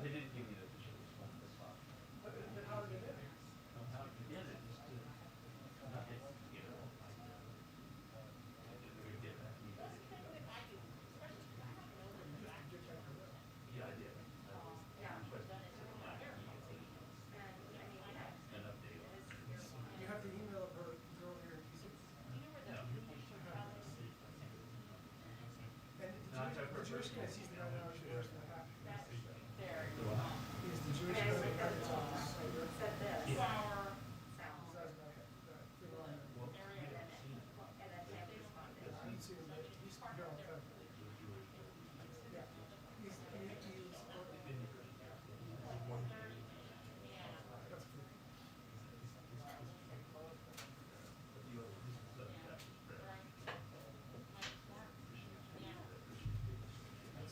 They didn't give me the official response. But how did it end? How it ended, just to, not, it's, you know, we get back. Get back to work. Yeah, I did. An update on it. You have the email of her girl here in DC? No. And the Jewish guy sees the guy now, she wears the hat. Is the Jewish guy the guy that's on the side? Said this. Yeah. Well, we haven't seen it. Me too, but he's here all the time. Yeah. He's that's cool.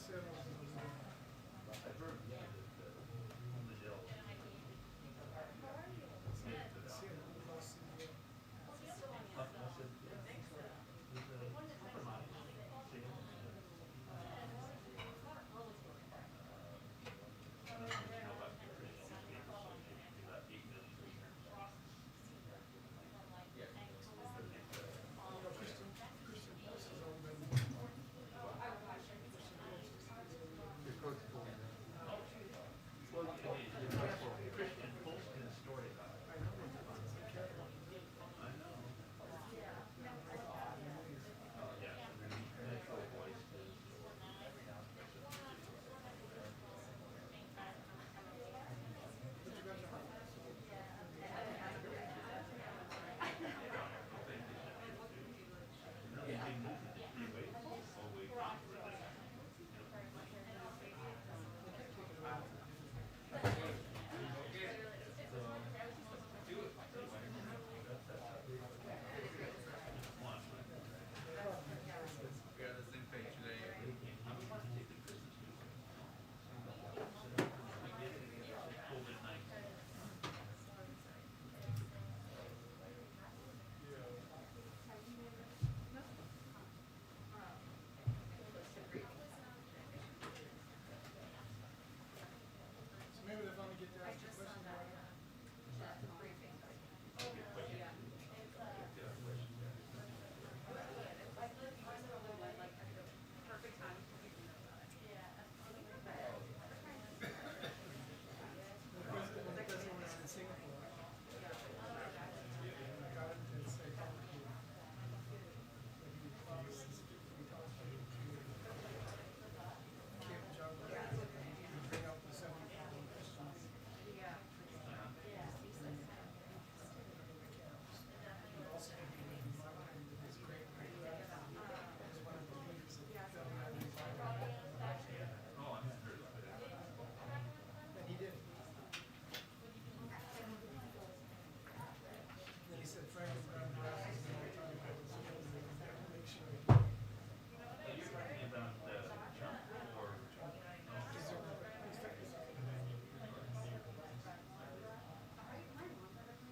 Sarah was in the room. I've heard, yeah, that on the Dell. Sarah was lost in the room. I said, there's a compromise. Christian Post has already been. Well, Christian posted a story about it. I know it's a character. I know. Oh, yeah. And then the natural voice is. But you got your heart. We are on the same page today. So maybe they're going to get to ask you a question. When the president was in Singapore, I got it and say, bring up the 74 Christians. Also, his great was one of the leaders of Oh, I'm sure. and he did. And then he said, Franklin Brown Bros. is all the time, make sure. You're talking about Trump or?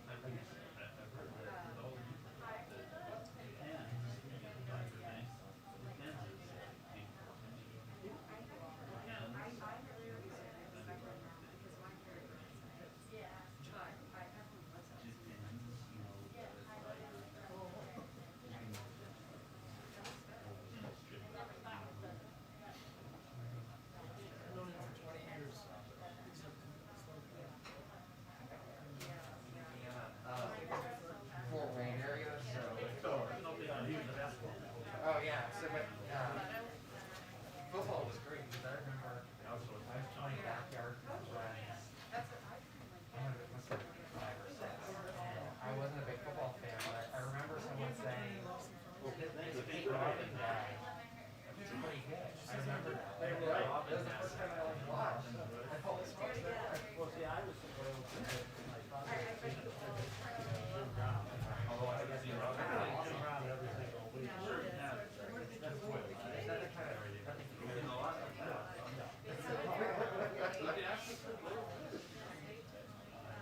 I've heard that all Japan I've known him for 20 years. He's Fort Wayne area, so. Oh yeah, so but football was great because I remember I was playing backyard when I must have been 5 or 6. I wasn't a big football fan, but I remember someone saying, "Well, the big Robin guy." It's pretty good. I remember that. They were right. That was the first time I like watched. I always watched that. Well, see, I was supposed to, my father was Jim Brown. Although I haven't seen Robin. Jim Brown every single week. Sure, yeah. That's what. That's kind of There's a lot of that.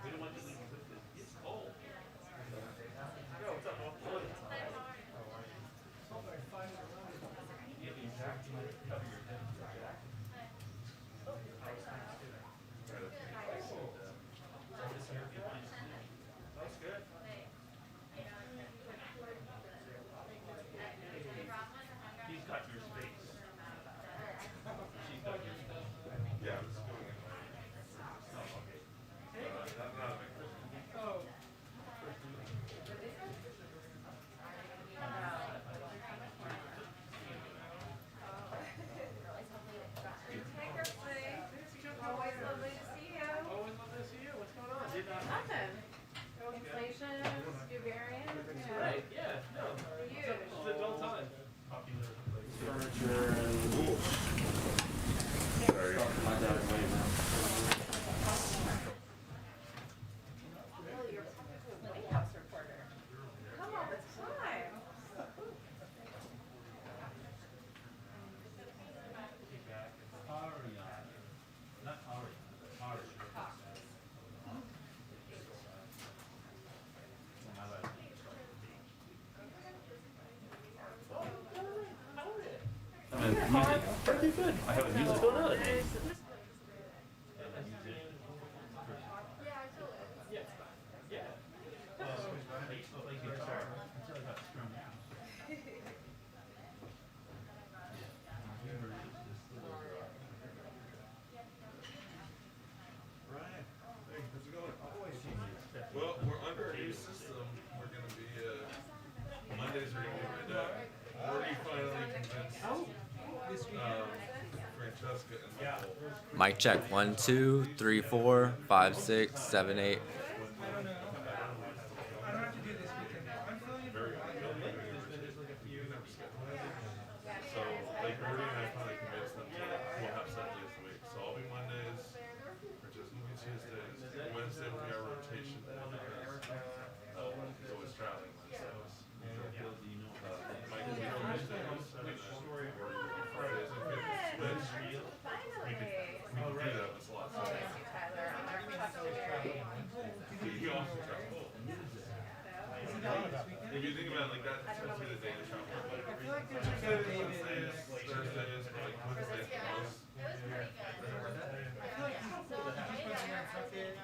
We don't want to leave with this. It's cold. Yo, what's up, Paul? Something I find it around. You have the exact cover your head. I was kind of Pretty good. I haven't used it. Still does. Ryan, hey, how's it going? Well, we're under a new system. We're gonna be, Mondays are gonna be my dad. Already finally convinced, Francesca and Nicole. Mic check 1 2 3 4 5 6 7 8. I don't know. I don't have to do this weekend. I'm feeling it. So, like, Birdie and I finally convinced them to, we'll have 7 days a week. So I'll be Mondays, Francesca will be Tuesdays, Wednesday will be our rotation because, he's always traveling Wednesdays. Mike will be Thursdays, and then Fridays. If we could switch, we could do that, but it's a lot. So, he also travels. If you think about it, like that tends to be the day to travel. I feel like there's just Tuesdays, a Wednesdays, Thursdays, but like Wednesdays the most. I feel like he's cool. He just wants to go fuck it.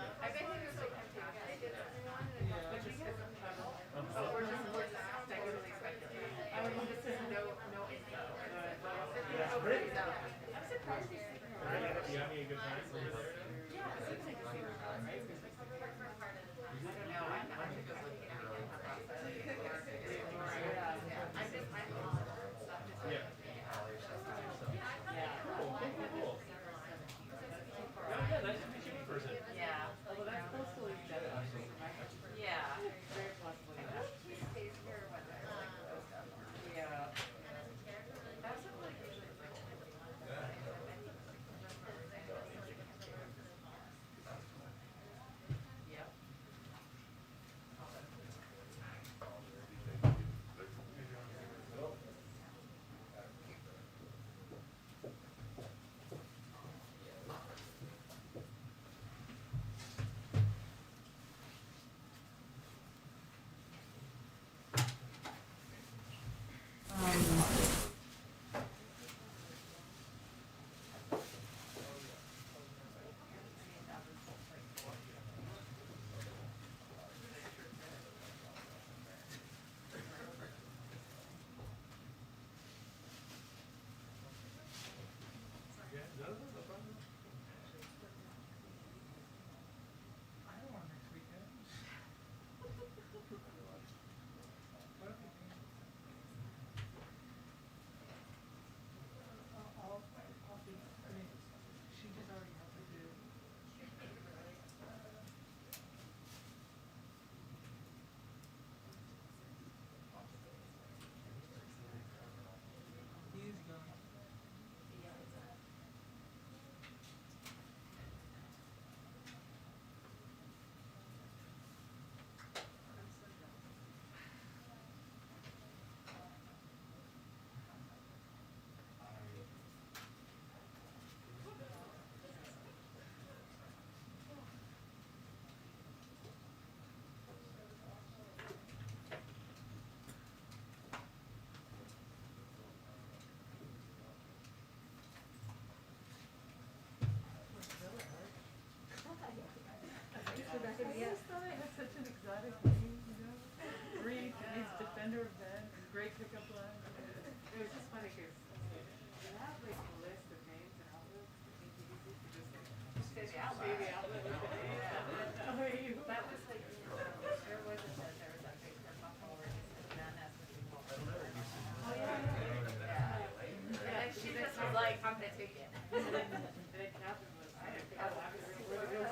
I don't want next weekend. What if we can? I'll be, I mean, she just already has to do. He is going. I just thought it had such an exotic name, you know? Reed means defender of men, great pickup line. It was just funny because you have like a list of names and outlets that make it easy to just say the outlet with the name. That was like, there was that big kerfuffle where Jen asked me to call her. Oh, yeah. And she just was like, I'm gonna take it. And then Catherine was, I didn't know, I was real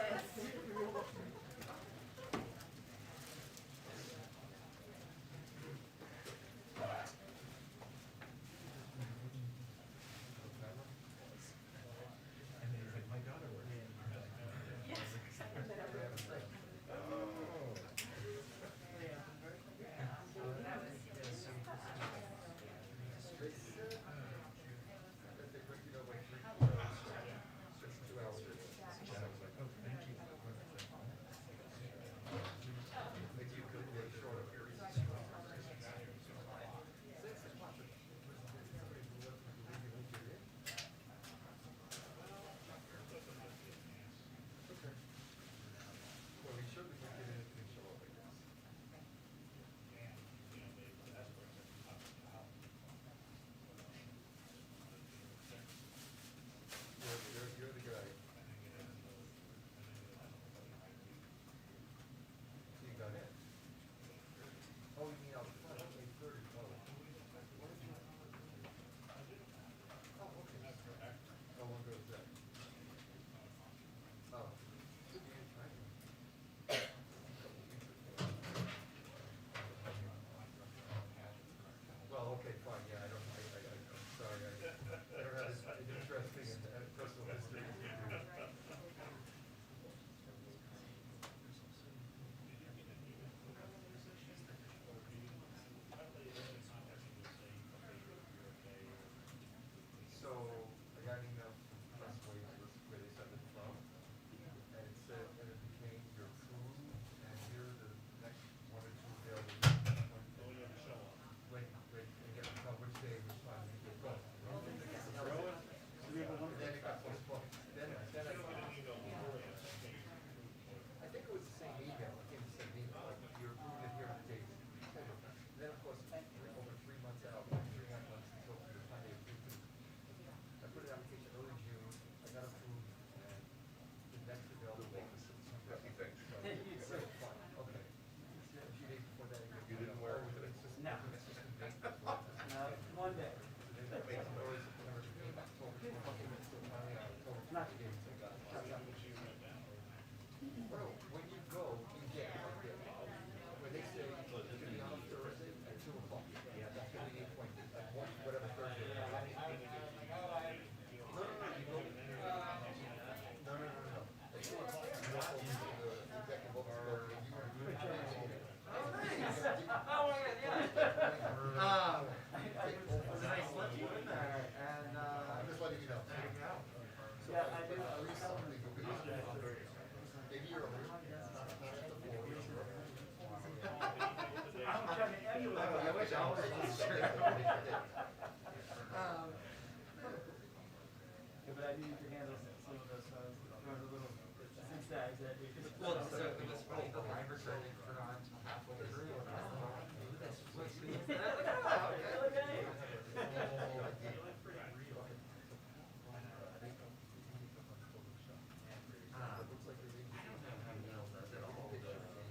guys that we just. Well, so it was funny, the live recording forgot until halfway through, and I was like, "Ooh, this is supposed to be."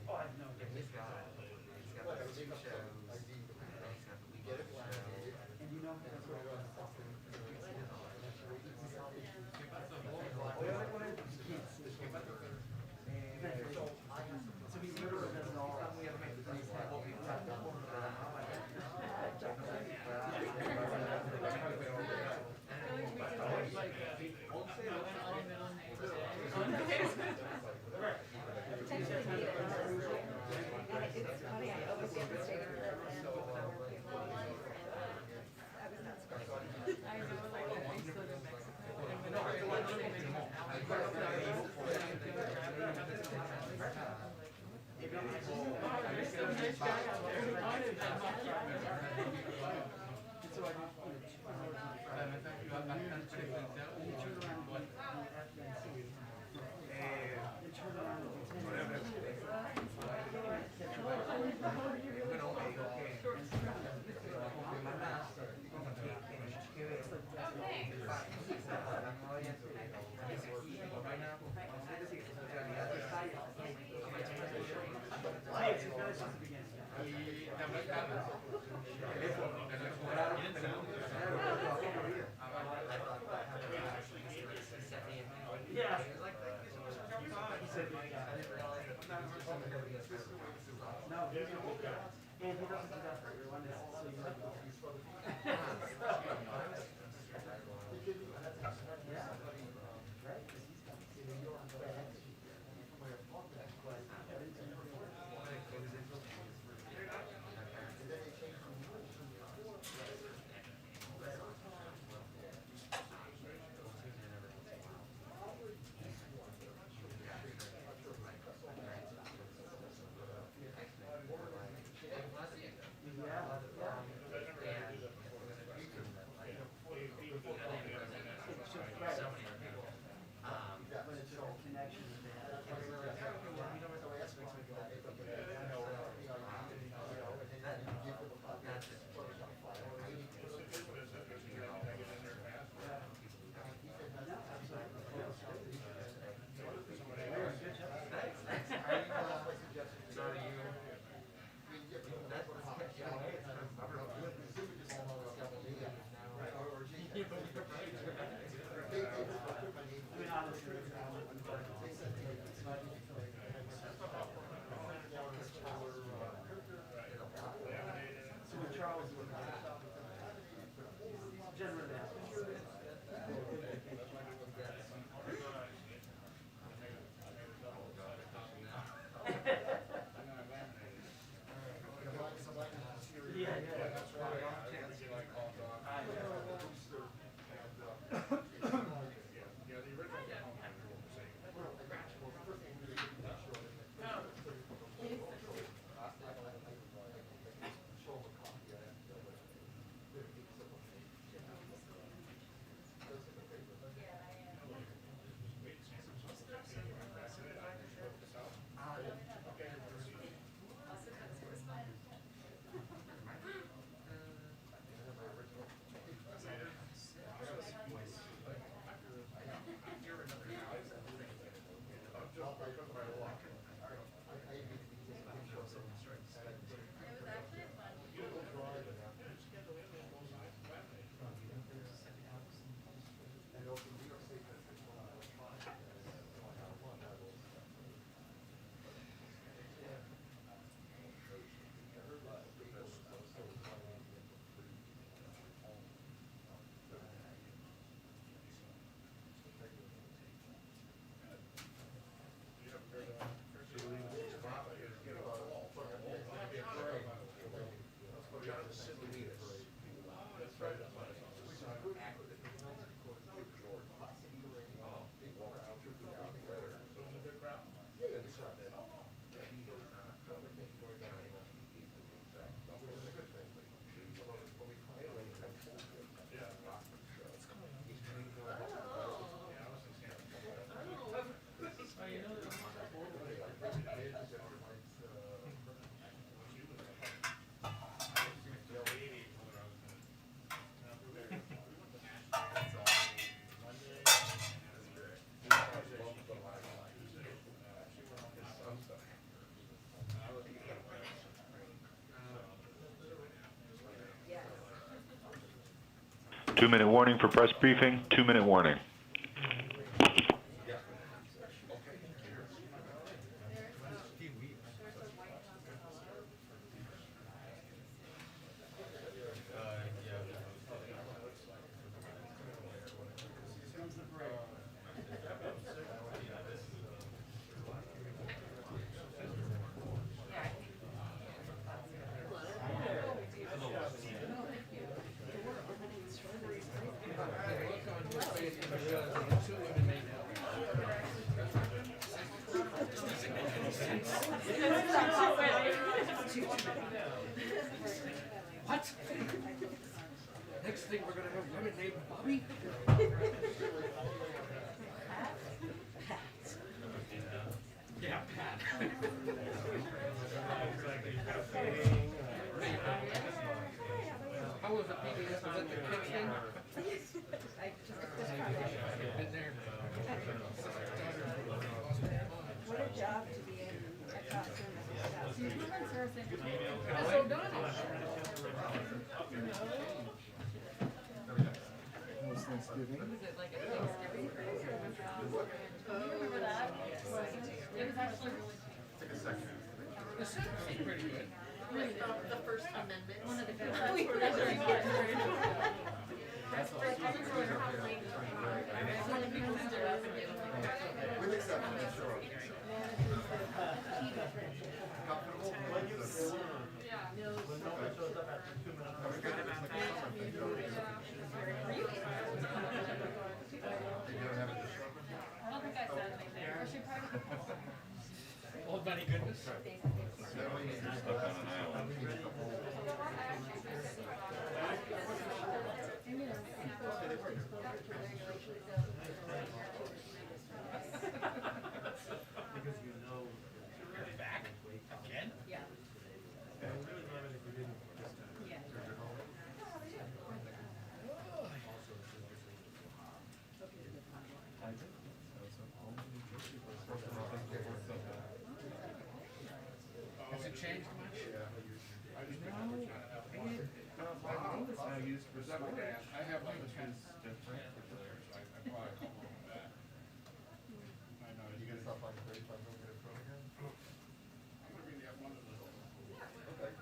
Oh, I have no idea. He's got those 2 shows, and then he's got the weekend show. And you know, that's what it was. So he literally does it all. We have to make the first one, we'll be back to home, It's funny, I always devastated that I was not surprised. I know, like, I used to live in Mexico, and when I was living in there's some rich guy out there who wanted that much. And so I just, you know, and you turn around and FNC. And turn around and It's just the beginning. Yeah. He said, my God. No, he's a good guy. And he doesn't do that for everyone, so you like 2-minute warning for press briefing. 2-minute warning. What? Next thing we're gonna have women named Bobby? Yeah, Pat. How was it, PBS? Was that the kids thing? Been there. What a job to be in a classroom and stuff. That's O'Donnell. Was Thanksgiving? Was it like a Thanksgiving cruise or was it? Do you remember that? It was actually really cheap. The second was pretty good. The First Amendment. One of the good ones. That's I don't think I said anything. Or she probably. Old buddy goodness. Because you know. Back again? Yeah. And we really love it if we didn't this time. Yeah. Has it changed much? I used for school. I have like 10 different. I bought a couple of that. I know. You gonna stop like 35 over there program? I'm gonna really have one of those. Okay.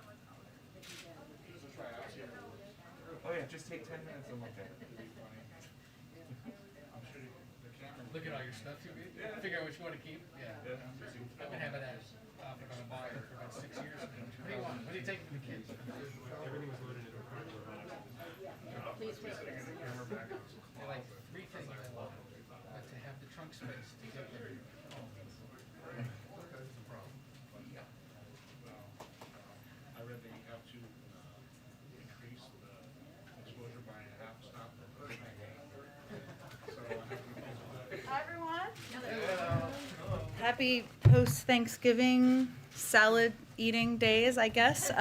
Just a try out, see if it works. Oh yeah, just take 10 minutes and look at it. It'd be funny. I'm sure the camera. Look at all your stuff you get. Yeah. Figure out which one to keep. Yeah. I've been having that offered on a buyer for about 6 years. What do you want? What do you take from the kids? Everything was loaded into a cardboard box. Please wait. They're like 3 things I love, but to have the trunk space to get there. I read they have to increase the exposure by a half stop. Hi, everyone. Happy post-Thanksgiving salad eating days, I guess.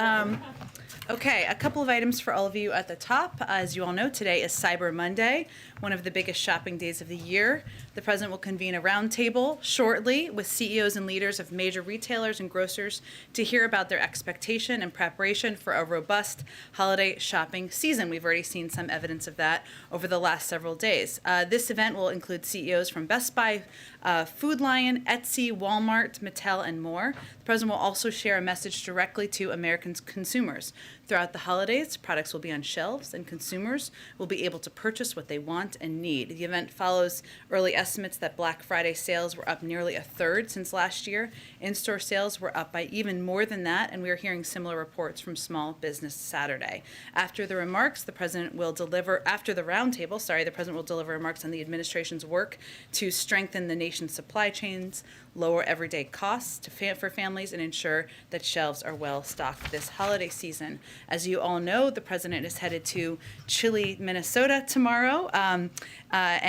Okay, a couple of items for all of you at the top. As you all know, today is Cyber Monday, one of the biggest shopping days of the year. The president will convene a roundtable shortly with CEOs and leaders of major retailers and grocers to hear about their expectation and preparation for a robust holiday shopping season. We've already seen some evidence of that over the last several days. This event will include CEOs from Best Buy, Food Lion, Etsy, Walmart, Mattel, and more. The president will also share a message directly to American consumers. Throughout the holidays, products will be on shelves and consumers will be able to purchase what they want and need. The event follows early estimates that Black Friday sales were up nearly a third since last year. In-store sales were up by even more than that, and we are hearing similar reports from Small Business Saturday. After the roundtable, the president will deliver remarks on the administration's work to strengthen the nation's supply chains, lower everyday costs for families, and ensure that shelves are well stocked this holiday season. As you all know, the president is headed to Chile, Minnesota tomorrow, and I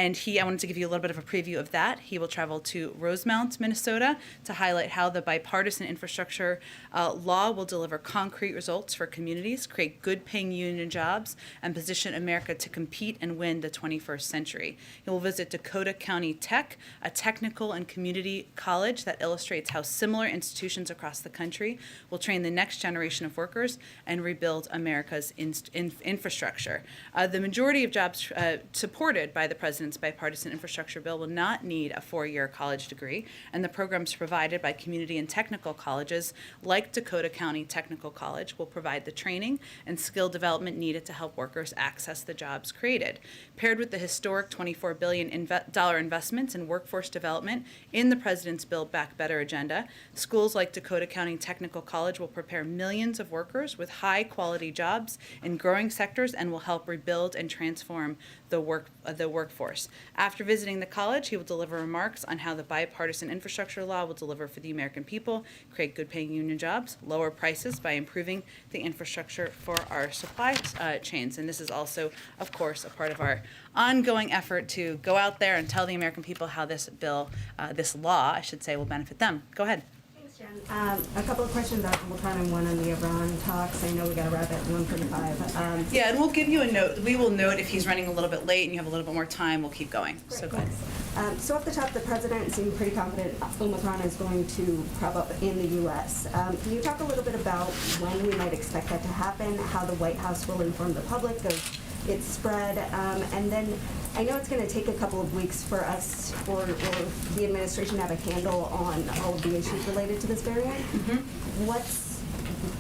wanted to give you a little bit of a preview of that. He will travel to Rosemount, Minnesota, to highlight how the bipartisan infrastructure law will deliver concrete results for communities, create good-paying union jobs, and position America to compete and win the 21st century. He will visit Dakota County Tech, a tech technical and community college that illustrates how similar institutions across the country will train the next generation of workers and rebuild America's infrastructure. The majority of jobs supported by the President's bipartisan infrastructure bill will not need a four-year college degree, and the programs provided by community and technical colleges like Dakota County Technical College will provide the training and skill development needed to help workers access the jobs created. Paired with the historic $24 billion investments in workforce development in the President's Build Back Better agenda, schools like Dakota County Technical College will prepare millions of workers with high-quality jobs in growing sectors and will help rebuild and transform the workforce. After visiting the college, he will deliver remarks on how the bipartisan infrastructure law will deliver for the American people, create good-paying union jobs, lower prices by improving the infrastructure for our supply chains. And this is also, of course, a part of our ongoing effort to go out there and tell the American people how this bill, this law, I should say, will benefit them. Go ahead. Thanks, Jen. A couple of questions on Omicron and one on the Iran talks. I know we got to wrap at 1:45. Yeah, and we'll give you a note. We will note if he's running a little bit late and you have a little bit more time, we'll keep going. Great, So go ahead. So off the top, the president seemed pretty confident Omicron is going to crop up in the U.S. Can you talk a little bit about when we might expect that to happen, how the White House will inform the public of its spread, and then I know it's going to take a couple of weeks for us or the administration to have a handle on all of the issues related to this variant.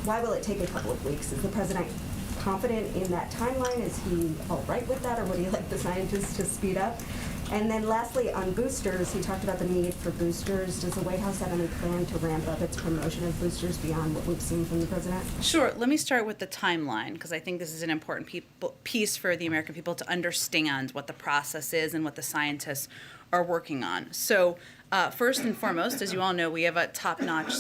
Why will it take a couple of weeks? Is the president confident in that timeline? Is he all right with that, or would he like the scientists to speed up? And then lastly, on boosters, he talked about the need for boosters. Does the White House have any plan to ramp up its promotion of boosters beyond what we've seen from the president? Sure. Let me start with the timeline, because I think this is an important piece for the American people to understand what the process is and what the scientists are working on. So first and foremost, as you all know, we have a top-notch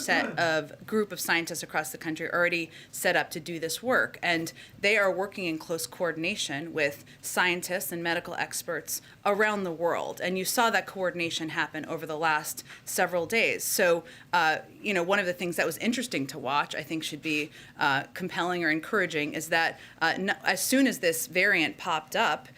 group of scientists across the country already set up to do this work, and they are working in close coordination with scientists and medical experts around the world. And you saw that coordination happen over the last several days. So, one of the things that was interesting to watch, I think should be compelling or encouraging, is that as soon as this variant popped up,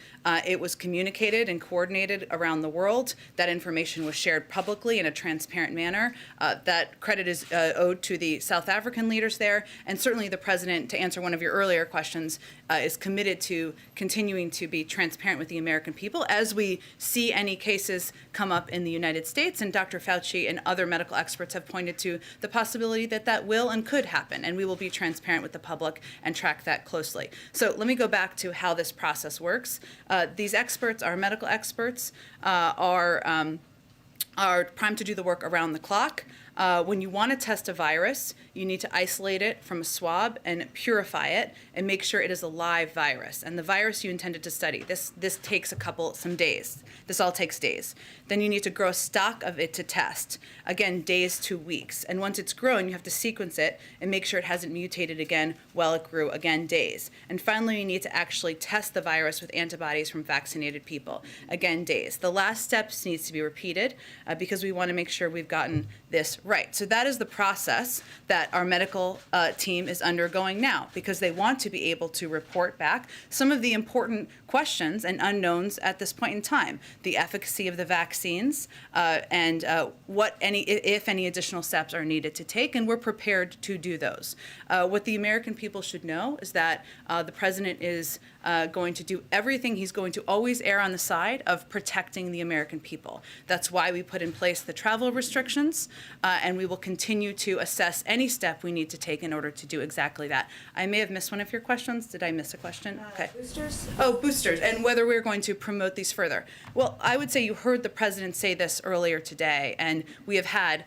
it was communicated and coordinated around the world. That information was shared publicly in a transparent manner. That credit is owed to the South African leaders there, and certainly the president, to answer one of your earlier questions, is committed to continuing to be transparent with the American people as we see any cases come up in the United States. And Dr. Fauci and other medical experts have pointed to the possibility that that will and could happen, and we will be transparent with the public and track that closely. So let me go back to how this process works. These experts, our medical experts, are primed to do the work around the clock. When you want to test a virus, you need to isolate it from a swab and purify it and make sure it is a live virus. And the virus you intended to study, this takes some days. This all takes days. Then you need to grow stock of it to test. Again, days to weeks. And once it's grown, you have to sequence it and make sure it hasn't mutated again while it grew, again, days. And finally, you need to actually test the virus with antibodies from vaccinated people, again, days. The last steps needs to be repeated because we want to make sure we've gotten this right. So that is the process that our medical team is undergoing now, because they want to be able to report back some of the important questions and unknowns at this point in time. The efficacy of the vaccines and if any additional steps are needed to take, and we're prepared to do those. What the American people should know is that the president is going to do everything. He's going to always err on the side of protecting the American people. That's why we put in place the travel restrictions, and we will continue to assess any step we need to take in order to do exactly that. I may have missed one of your questions. Did I miss a question? Okay. Boosters? Oh, boosters, and whether we're going to promote these further. Well, I would say you heard the president say this earlier today, and we have had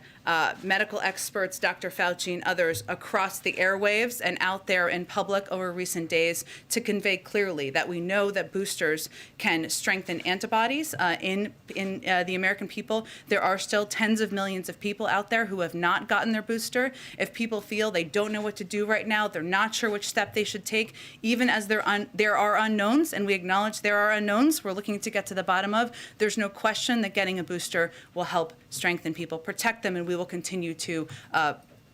medical experts, Dr. Fauci and others, across the airwaves and out there in public over recent days to convey clearly that we know that boosters can strengthen antibodies in the American people. There are still tens of millions of people out there who have not gotten their booster. If people feel they don't know what to do right now, they're not sure which step they should take, even as there are unknowns, and we acknowledge there are unknowns we're looking to get to the bottom of, there's no question that getting a booster will help strengthen people, protect them, and we will continue to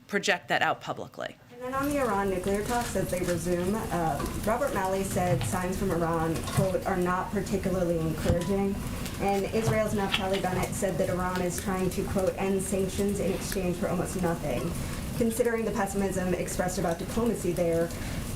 project that out publicly. And then on the Iran nuclear talks, as they resume, Robert Malley said signs from Iran, quote, are not particularly encouraging. And Israel's Naftali Bennett said that Iran is trying to, quote, end sanctions in exchange for almost nothing. Considering the pessimism expressed about diplomacy there,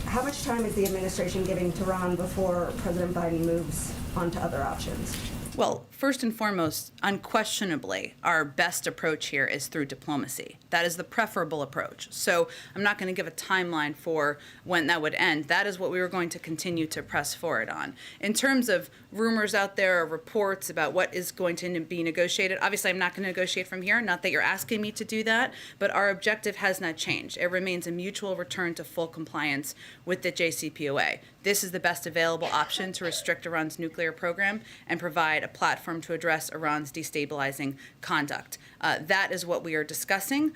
how much time is the administration giving to Iran before President Biden moves on to other options? Well, first and foremost, unquestionably, our best approach here is through diplomacy. That is the preferable approach. So I'm not going to give a timeline for when that would end. That is what we were going to continue to press forward on. In terms of rumors out there or reports about what is going to be negotiated, obviously I'm not going to negotiate from here, not that you're asking me to do that, but our objective has not changed. It remains a mutual return to full compliance with the JCPOA. This is the best available option to restrict Iran's nuclear program and provide a platform to address Iran's destabilizing conduct. That is what we are discussing.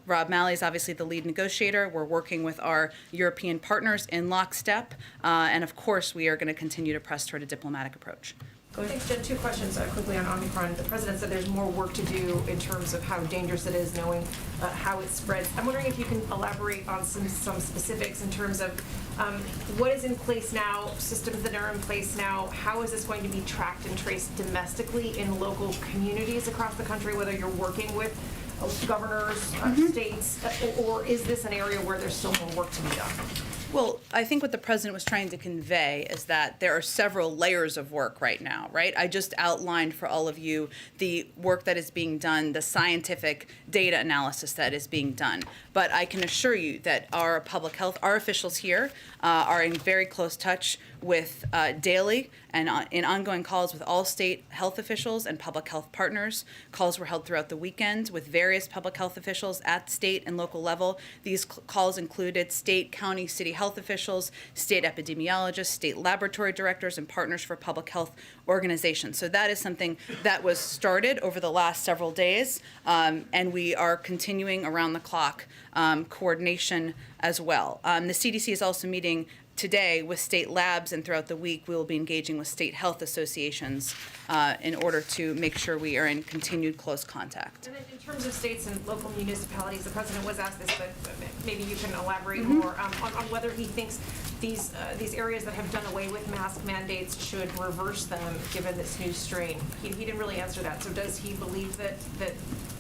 Rob Malley is obviously the lead negotiator. We're working with our European partners in lockstep. And of course, we are going to continue to press toward a diplomatic approach. Thanks, Jen. 2 questions quickly on Omicron. The president said there's more work to do in terms of how dangerous it is, knowing how it spreads. I'm wondering if you can elaborate on some specifics in terms of what is in place now, systems that are in place now, how is this going to be tracked and traced domestically in local communities across the country, whether you're working with governors, states, or is this an area where there's still more work to be done? Well, I think what the president was trying to convey is that there are several layers of work right now, right? I just outlined for all of you the work that is being done, the scientific data analysis that is being done. But I can assure you that our public health, our officials here are in very close touch with daily and in ongoing calls with all state health officials and public health partners. Calls were held throughout the weekend with various public health officials at state and local level. These calls included state, county, city health officials, state epidemiologists, state laboratory directors, and partners for public health organizations. So that is something that was started over the last several days, and we are continuing around the clock coordination as well. The CDC is also meeting today with state labs, and throughout the week we will be engaging with state health associations in order to make sure we are in continued close contact. And then in terms of states and local municipalities, the president was asked this, but maybe you can elaborate more on whether he thinks these areas that have done away with mask mandates should reverse them given this new strain. He didn't really answer that. So does he believe that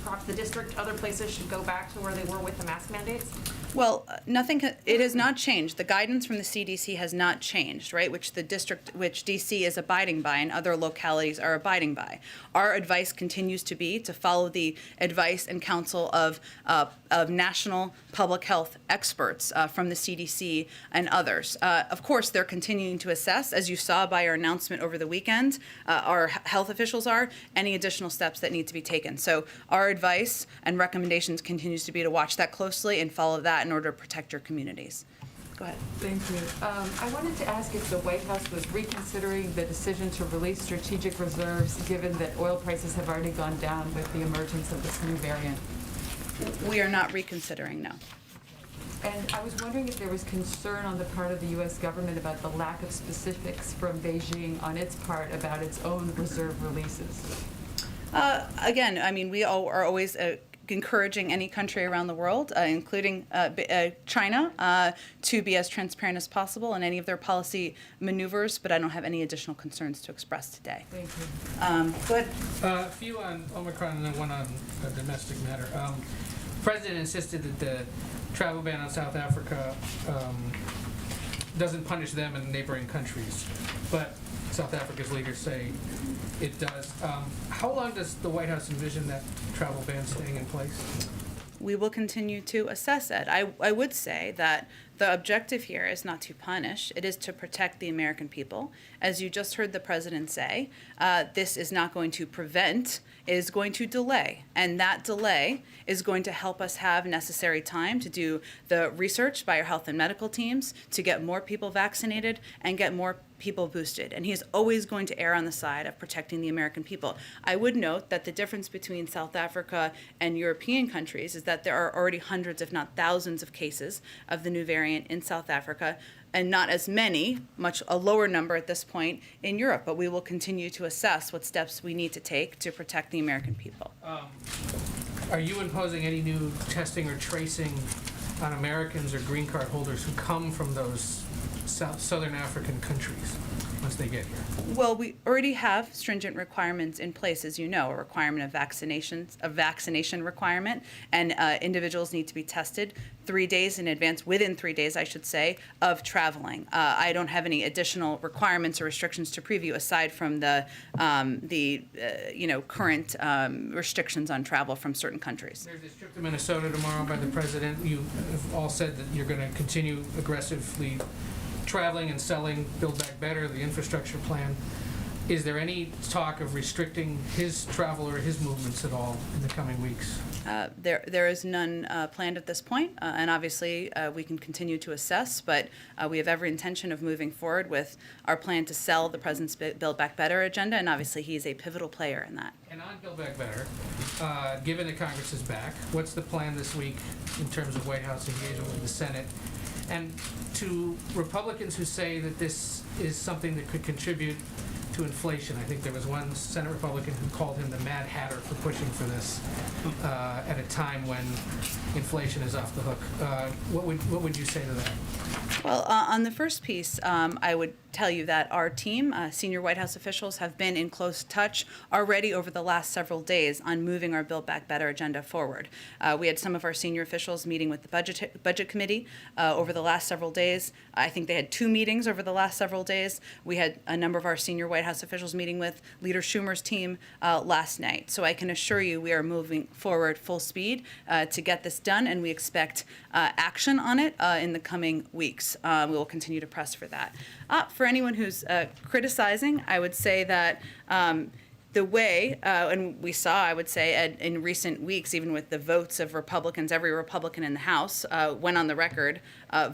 perhaps the district, other places should go back to where they were with the mask mandates? Well, it has not changed. The guidance from the CDC has not changed, right? Which DC is abiding by and other localities are abiding by. Our advice continues to be to follow the advice and counsel of national public health experts from the CDC and others. Of course, they're continuing to assess, as you saw by our announcement over the weekend, our health officials are, any additional steps that need to be taken. So our advice and recommendations continues to be to watch that closely and follow that in order to protect your communities. Go ahead. Thank you. I wanted to ask if the White House was reconsidering the decision to release strategic reserves, given that oil prices have already gone down with the emergence of this new variant. We are not reconsidering, no. And I was wondering if there was concern on the part of the U.S. government about the lack of specifics from Beijing on its part about its own reserve releases. Again, I mean, we all are always encouraging any country around the world, including China, to be as transparent as possible in any of their policy maneuvers, but I don't have any additional concerns to express today. Thank you. Go ahead. A few on Omicron and then one on a domestic matter. The president insisted that the travel ban on South Africa doesn't punish them and neighboring countries, but South Africa's leaders say it does. How long does the White House envision that travel ban staying in place? We will continue to assess it. I would say that the objective here is not to punish, it is to protect the American people. As you just heard the president say, this is not going to prevent, it is going to delay. And that delay is going to help us have necessary time to do the research by our health and medical teams, to get more people vaccinated and get more people boosted. And he is always going to err on the side of protecting the American people. I would note that the difference between South Africa and European countries is that there are already hundreds, if not thousands, of cases of the new variant in South Africa, and not as many, much a lower number at this point in Europe. But we will continue to assess what steps we need to take to protect the American people. Are you imposing any new testing or tracing on Americans or green card holders who come from those Southern African countries? once they get here? Well, we already have stringent requirements in place, as you know, a requirement of a vaccination requirement, and individuals need to be tested 3 days in advance, within 3 days, I should say, of traveling. I don't have any additional requirements or restrictions to preview aside from the current restrictions on travel from certain countries. There's this trip to Minnesota tomorrow by the president. You have all said that you're going to continue aggressively traveling and selling Build Back Better, the infrastructure plan. Is there any talk of restricting his travel or his movements at all in the coming weeks? There is none planned at this point, and obviously we can continue to assess, but we have every intention of moving forward with our plan to sell the President's Build Back Better agenda, and obviously he is a pivotal player in that. And on Build Back Better, given that Congress is back, what's the plan this week in terms of White House engagement with the Senate? And to Republicans who say that this is something that could contribute to inflation, I think there was one Senate Republican who called him the Mad Hatter for pushing for this at a time when inflation is off the hook. What would you say to that? Well, on the first piece, I would tell you that our team, senior White House officials, have been in close touch already over the last several days on moving our Build Back Better agenda forward. We had some of our senior officials meeting with the budget committee over the last several days. I think they had 2 meetings over the last several days. We had a number of our senior White House officials meeting with Leader Schumer's team last night. So I can assure you we are moving forward full speed to get this done, and we expect action on it in the coming weeks. We will continue to press for that. For anyone who's criticizing, I would say that the way, and we saw, I would say, in recent weeks, even with the votes of Republicans, every Republican in the House went on the record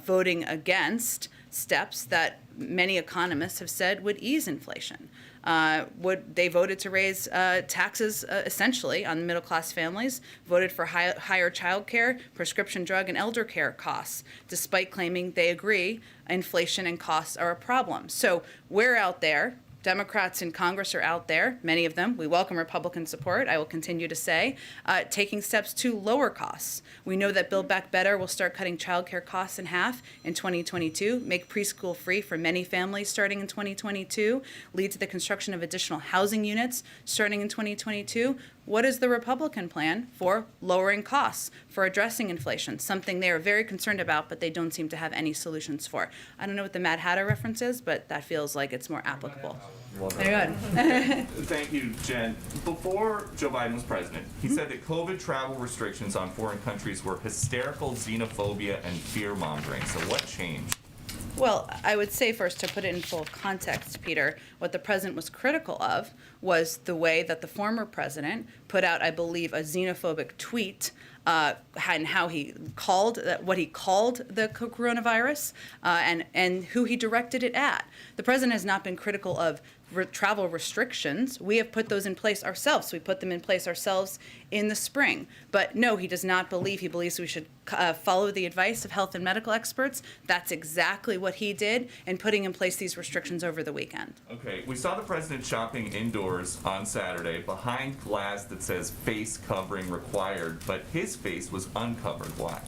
voting against steps that many economists have said would ease inflation. They voted to raise taxes essentially on middle-class families, voted for higher child care, prescription drug, and elder care costs, despite claiming they agree inflation and costs are a problem. So we're out there. Democrats in Congress are out there, many of them. We welcome Republican support, I will continue to say, taking steps to lower costs. We know that Build Back Better will start cutting child care costs in half in 2022, make preschool free for many families starting in 2022, lead to the construction of additional housing units starting in 2022. What is the Republican plan for lowering costs, for addressing inflation, something they are very concerned about, but they don't seem to have any solutions for? I don't know what the Mad Hatter reference is, but that feels like it's more applicable. Very good. Thank you, Jen. Before Joe Biden was president, he said that COVID travel restrictions on foreign countries were hysterical xenophobia and fear-mongering. So what changed? Well, I would say first, to put it in full context, Peter, what the president was critical of was the way that the former president put out, I believe, a xenophobic tweet and how he called what he called the coronavirus and who he directed it at. The president has not been critical of travel restrictions. We have put those in place ourselves. We put them in place ourselves in the spring. But no, he does not believe. He believes we should follow the advice of health and medical experts. That's exactly what he did in putting in place these restrictions over the weekend. Okay, we saw the president shopping indoors on Saturday behind glass that says face covering required, but his face was uncovered. Why?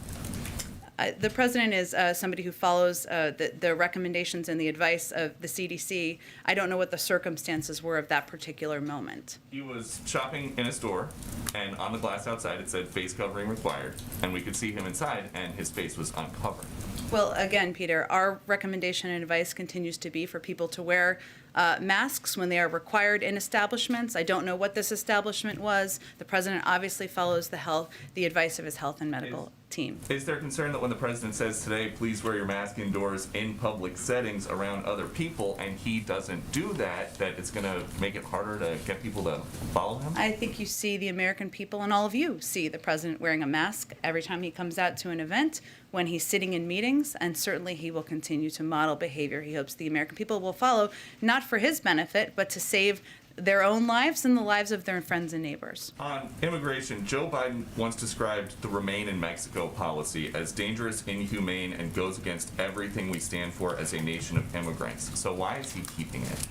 The president is somebody who follows the recommendations and the advice of the CDC. I don't know what the circumstances were of that particular moment. He was shopping in a store, and on the glass outside it said face covering required, and we could see him inside, and his face was uncovered. Well, again, Peter, our recommendation and advice continues to be for people to wear masks when they are required in establishments. I don't know what this establishment was. The president obviously follows the advice of his health and medical team. Is there concern that when the president says today, please wear your mask indoors in public settings around other people, and he doesn't do that, that it's going to make it harder to get people to follow him? I think you see the American people, and all of you see the president wearing a mask every time he comes out to an event, when he's sitting in meetings, and certainly he will continue to model behavior he hopes the American people will follow, not for his benefit, but to save their own lives and the lives of their friends and neighbors. On immigration, Joe Biden once described the Remain in Mexico policy as dangerous, inhumane, and goes against everything we stand for as a nation of immigrants. So why is he keeping it?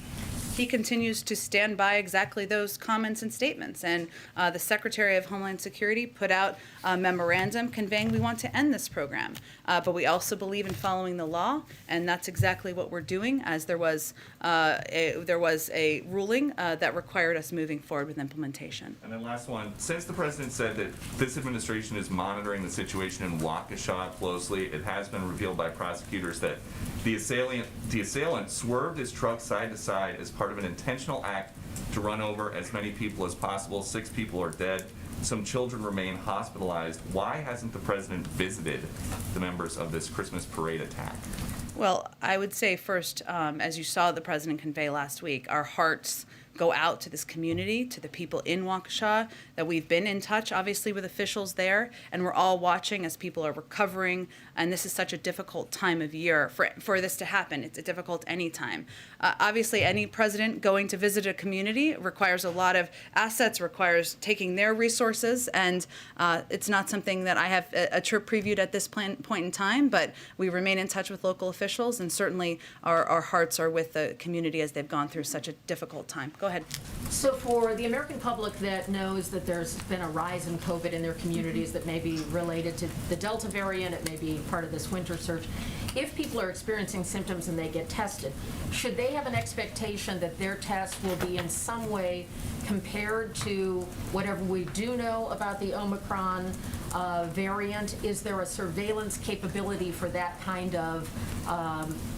he continues to stand by exactly those comments and statements. And the Secretary of Homeland Security put out a memorandum conveying we want to end this program. But we also believe in following the law, and that's exactly what we're doing, as there was a ruling that required us moving forward with implementation. And then last one, since the president said that this administration is monitoring the situation in Waukesha closely, it has been revealed by prosecutors that the assailant swerved his truck side to side as part of an intentional act to run over as many people as possible. 6 people are dead. Some children remain hospitalized. Why hasn't the president visited the members of this Christmas parade attack? Well, I would say first, as you saw the president convey last week, our hearts go out to this community, to the people in Waukesha, that we've been in touch, obviously, with officials there, and we're all watching as people are recovering, and this is such a difficult time of year for this to happen. It's difficult any time. Obviously, any president going to visit a community requires a lot of assets, requires taking their resources, and it's not something that I have a trip previewed at this point in time, but we remain in touch with local officials, and certainly our hearts are with the community as they've gone through such a difficult time. Go ahead. So for the American public that knows that there's been a rise in COVID in their communities that may be related to the Delta variant, it may be part of this winter surge, if people are experiencing symptoms and they get tested, should they have an expectation that their test will be in some way compared to whatever we do know about the Omicron variant? Is there a surveillance capability for that kind of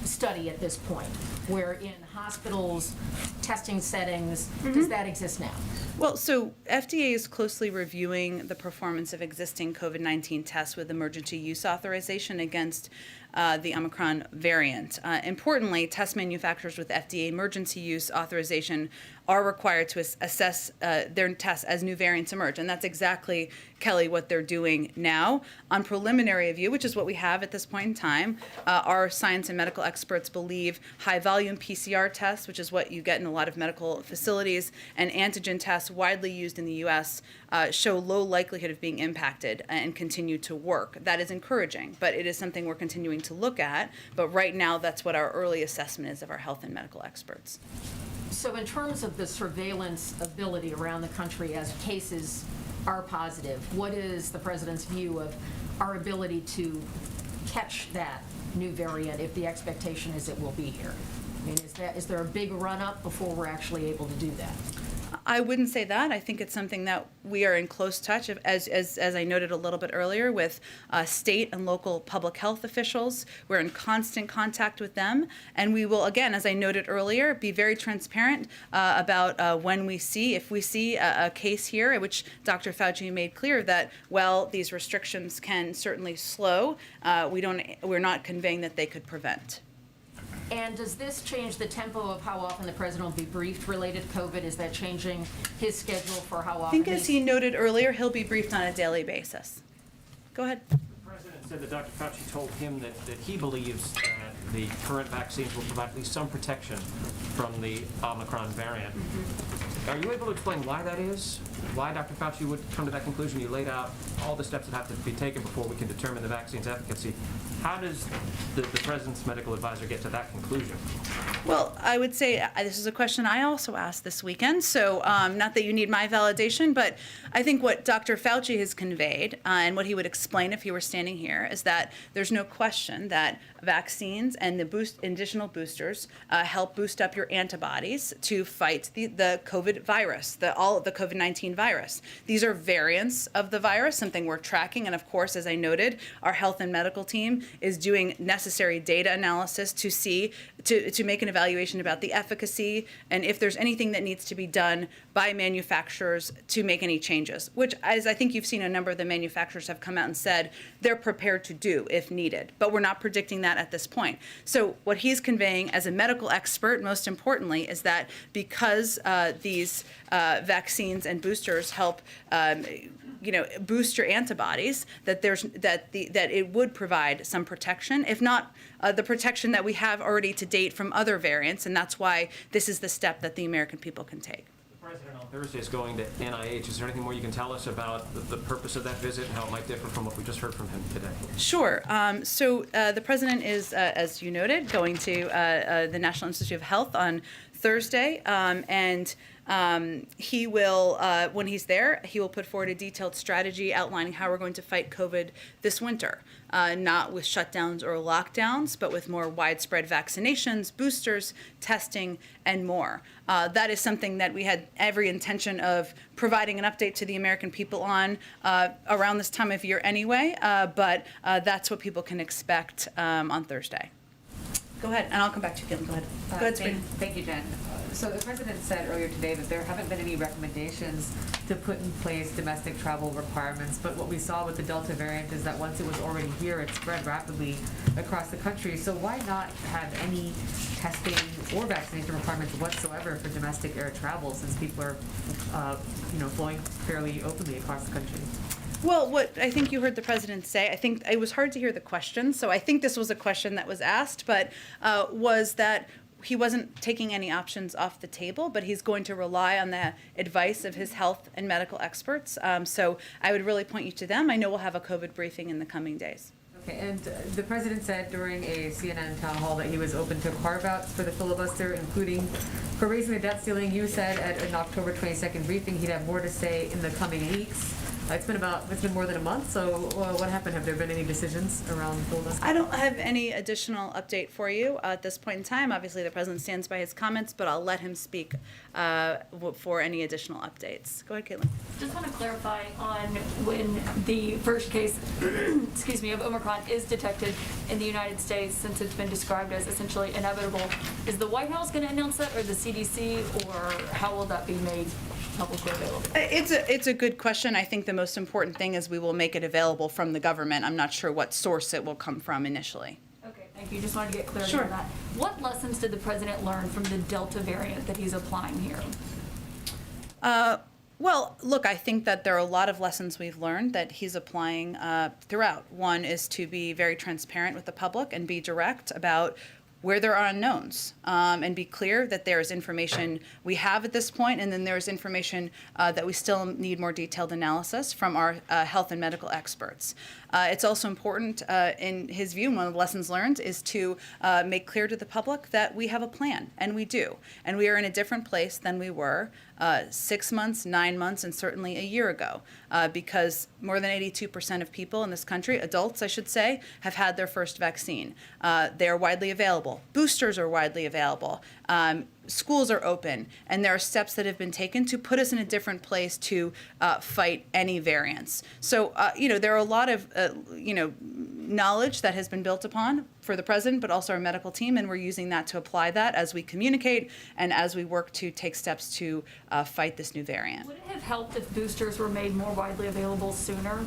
study at this point, where in hospitals, testing settings, does that exist now? Well, so FDA is closely reviewing the performance of existing COVID-19 tests with emergency use authorization against the Omicron variant. Importantly, test manufacturers with FDA emergency use authorization are required to assess their tests as new variants emerge. And that's exactly, Kelly, what they're doing now. On preliminary review, which is what we have at this point in time, our science and medical experts believe high-volume PCR tests, which is what you get in a lot of medical facilities, and antigen tests widely used in the U.S. Show low likelihood of being impacted and continue to work. That is encouraging, but it is something we're continuing to look at. But right now, that's what our early assessment is of our health and medical experts. So in terms of the surveillance ability around the country as cases are positive, what is the president's view of our ability to catch that new variant if the expectation is it will be here? I mean, is there a big run-up before we're actually able to do that? I wouldn't say that. I think it's something that we are in close touch, as I noted a little bit earlier, with state and local public health officials. We're in constant contact with them, and we will, again, as I noted earlier, be very transparent about when we see, if we see a case here, at which Dr. Fauci made clear that, well, these restrictions can certainly slow. We're not conveying that they could prevent. And does this change the tempo of how often the president will be briefed related to COVID? Is that changing his schedule for how often? I think, as he noted earlier, he'll be briefed on a daily basis. Go ahead. The president said that Dr. Fauci told him that he believes the current vaccines will provide at least some protection from the Omicron variant. Are you able to explain why that is? Why Dr. Fauci would come to that conclusion? You laid out all the steps that have to be taken before we can determine the vaccine's efficacy. How does the president's medical advisor get to that conclusion? Well, I would say this is a question I also asked this weekend, so not that you need my validation, but I think what Dr. Fauci has conveyed and what he would explain if he were standing here is that there's no question that vaccines and the additional boosters help boost up your antibodies to fight the COVID virus, the COVID-19 virus. These are variants of the virus, something we're tracking, and of course, as I noted, our health and medical team is doing necessary data analysis to see, to make an evaluation about the efficacy and if there's anything that needs to be done by manufacturers to make any changes, which, as I think you've seen, a number of the manufacturers have come out and said they're prepared to do if needed, but we're not predicting that at this point. So what he's conveying as a medical expert, most importantly, is that because these vaccines and boosters help boost your antibodies, that it would provide some protection, if not the protection that we have already to date from other variants, and that's why this is the step that the American people can take. The president on Thursday is going to NIH. Is there anything more you can tell us about the purpose of that visit and how it might differ from what we just heard from him today? Sure. So the president is, as you noted, going to the National Institute of Health on Thursday, and he will, when he's there, he will put forward a detailed strategy outlining how we're going to fight COVID this winter, not with shutdowns or lockdowns, but with more widespread vaccinations, boosters, testing, and more. That is something that we had every intention of providing an update to the American people on around this time of year anyway, but that's what people can expect on Thursday. Go ahead, and I'll come back to you, Kim. Go ahead. Go ahead, Sabrina. Thank you, Jen. So the president said earlier today that there haven't been any recommendations to put in place domestic travel requirements, but what we saw with the Delta variant is that once it was already here, it spread rapidly across the country. So why not have any testing or vaccination requirements whatsoever for domestic air travel, since people are, flying fairly openly across the country? Well, what I think you heard the president say, I think it was hard to hear the question, so I think this was a question that was asked, but was that he wasn't taking any options off the table, but he's going to rely on the advice of his health and medical experts. So I would really point you to them. I know we'll have a COVID briefing in the coming days. Okay, and the president said during a CNN town hall that he was open to carve-outs for the filibuster, including for raising the debt ceiling. You said at an October 22nd briefing he'd have more to say in the coming weeks. It's been more than a month, so what happened? Have there been any decisions around filibuster? I don't have any additional update for you at this point in time. Obviously, the president stands by his comments, but I'll let him speak for any additional updates. Go ahead, Caitlin. Just want to clarify on when the first case, excuse me, of Omicron is detected in the United States, since it's been described as essentially inevitable. Is the White House going to announce that, or the CDC, or how will that be made publicly available? It's a good question. I think the most important thing is we will make it available from the government. I'm not sure what source it will come from initially. Okay, thank you. Just wanted to get clarity Sure. on that. What lessons did the president learn from the Delta variant that he's applying here? Well, look, I think that there are a lot of lessons we've learned that he's applying throughout. One is to be very transparent with the public and be direct about where there are unknowns, and be clear that there is information we have at this point, and then there is information that we still need more detailed analysis from our health and medical experts. It's also important, in his view, and one of the lessons learned is to make clear to the public that we have a plan, and we do. And we are in a different place than we were 6 months, 9 months, and certainly a year ago, because more than 82% of people in this country, adults I should say, have had their first vaccine. They are widely available. Boosters are widely available. Schools are open, and there are steps that have been taken to put us in a different place to fight any variants. So, there are a lot of, knowledge that has been built upon for the president, but also our medical team, and we're using that to apply that as we communicate and as we work to take steps to fight this new variant. Would it have helped if boosters were made more widely available sooner?